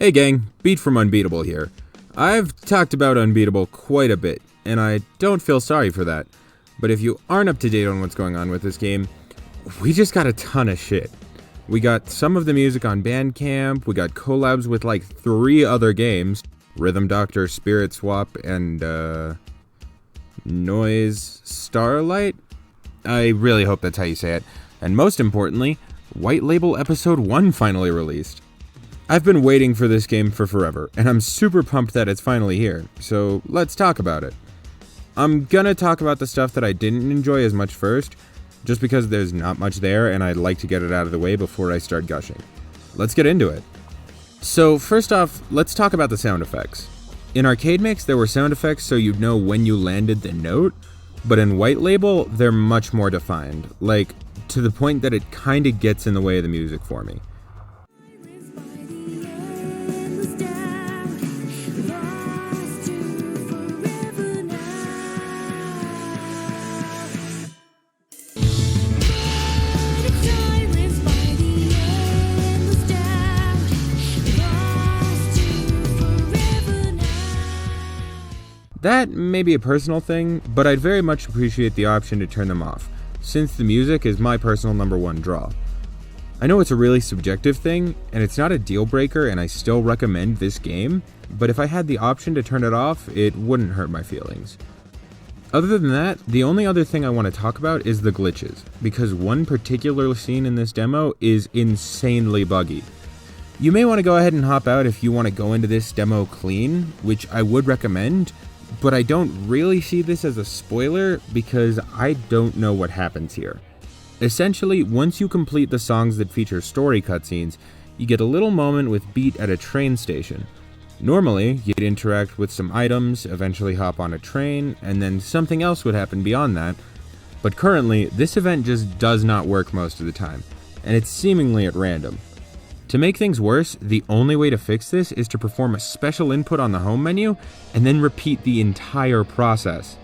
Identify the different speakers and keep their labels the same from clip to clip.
Speaker 1: Hey gang, Beat from Unbeatable here. I've talked about Unbeatable quite a bit, and I don't feel sorry for that. But if you aren't up to date on what's going on with this game, we just got a ton of shit. We got some of the music on Bandcamp, we got collabs with like 3 other games, Rhythm Doctor, Spirit Swap, and Noise Starlight? I really hope that's how you say it. And most importantly, White Label Episode 1 finally released. I've been waiting for this game for forever, and I'm super pumped that it's finally here, so let's talk about it. I'm gonna talk about the stuff that I didn't enjoy as much first, just because there's not much there and I'd like to get it out of the way before I start gushing. Let's get into it. So first off, let's talk about the sound effects. In Arcade Mix, there were sound effects so you'd know when you landed the note, but in White Label, they're much more defined, like to the point that it kinda gets in the way of the music for me. That may be a personal thing, but I'd very much appreciate the option to turn them off, since the music is my personal number 1 draw. I know it's a really subjective thing, and it's not a deal breaker and I still recommend this game, but if I had the option to turn it off, it wouldn't hurt my feelings. Other than that, the only other thing I want to talk about is the glitches, because one particular scene in this demo is insanely buggy. You may want to go ahead and hop out if you want to go into this demo clean, which I would recommend, but I don't really see this as a spoiler because I don't know what happens here. Essentially, once you complete the songs that feature story cutscenes, you get a little moment with Beat at a train station. Normally, you'd interact with some items, eventually hop on a train, and then something else would happen beyond that, but currently, this event just does not work most of the time, and it's seemingly at random. To make things worse, the only way to fix this is to perform a special input on the home menu and then repeat the entire process.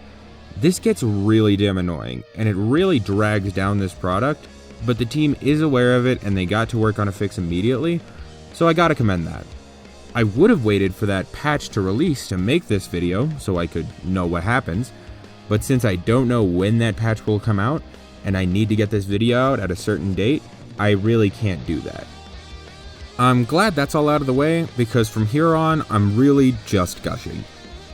Speaker 1: This gets really damn annoying, and it really drags down this product, but the team is aware of it and they got to work on a fix immediately, so I gotta commend that. I would have waited for that patch to release to make this video so I could know what happens, but since I don't know when that patch will come out, and I need to get this video out at a certain date, I really can't do that. I'm glad that's all out of the way, because from here on, I'm really just gushing.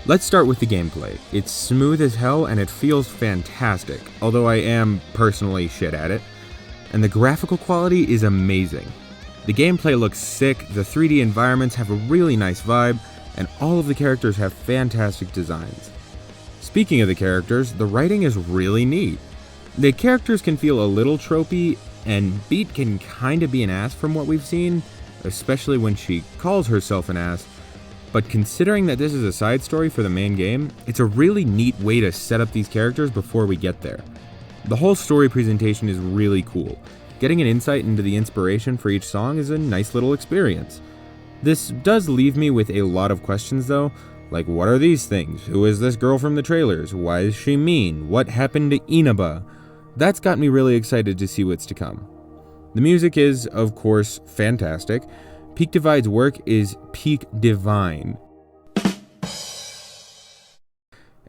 Speaker 1: Let's start with the gameplay. It's smooth as hell and it feels fantastic, although I am personally shit at it. And the graphical quality is amazing. The gameplay looks sick, the 3D environments have a really nice vibe, and all of the characters have fantastic designs. Speaking of the characters, the writing is really neat. The characters can feel a little tropey, and Beat can kinda be an ass from what we've seen, especially when she calls herself an ass, but considering that this is a side story for the main game, it's a really neat way to set up these characters before we get there. The whole story presentation is really cool. Getting an insight into the inspiration for each song is a nice little experience. This does leave me with a lot of questions though, like what are these things? Who is this girl from the trailers? Why is she mean? What happened to Inaba? That's got me really excited to see what's to come. The music is, of course, fantastic. Peak Divide's work is peak divine.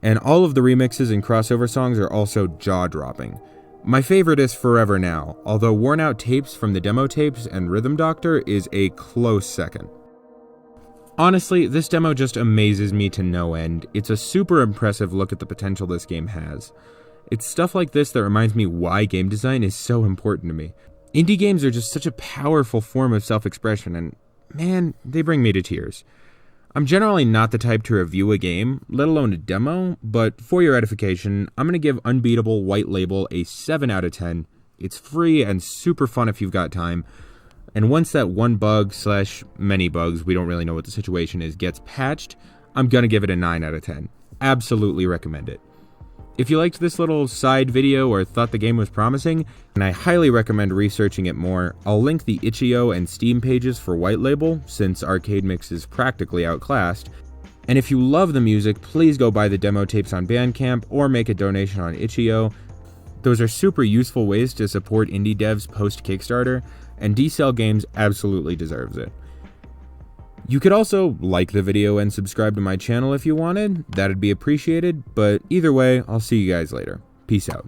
Speaker 1: And all of the remixes and crossover songs are also jaw-dropping. My favorite is Forever Now, although Worn Out Tapes from the demo tapes and Rhythm Doctor is a close second. Honestly, this demo just amazes me to no end. It's a super impressive look at the potential this game has. It's stuff like this that reminds me why game design is so important to me. Indie games are just such a powerful form of self-expression, and man, they bring me to tears. I'm generally not the type to review a game, let alone a demo, but for your edification, I'm going to give Unbeatable White Label a 7 out of 10. It's free and super fun if you've got time, and once that one bug / many bugs, we don't really know what the situation is, gets patched, I'm going to give it a 9 out of 10. Absolutely recommend it. If you liked this little side video or thought the game was promising, and I highly recommend researching it more, I'll link the itch.io and Steam pages for White Label, since Arcade Mix is practically outclassed. And if you love the music, please go buy the demo tapes on Bandcamp or make a donation on itch.io. Those are super useful ways to support indie devs post-Kickstarter, and D-Cell Games absolutely deserves it. You could also like the video and subscribe to my channel if you wanted. That'd be appreciated, but either way, I'll see you guys later. Peace out.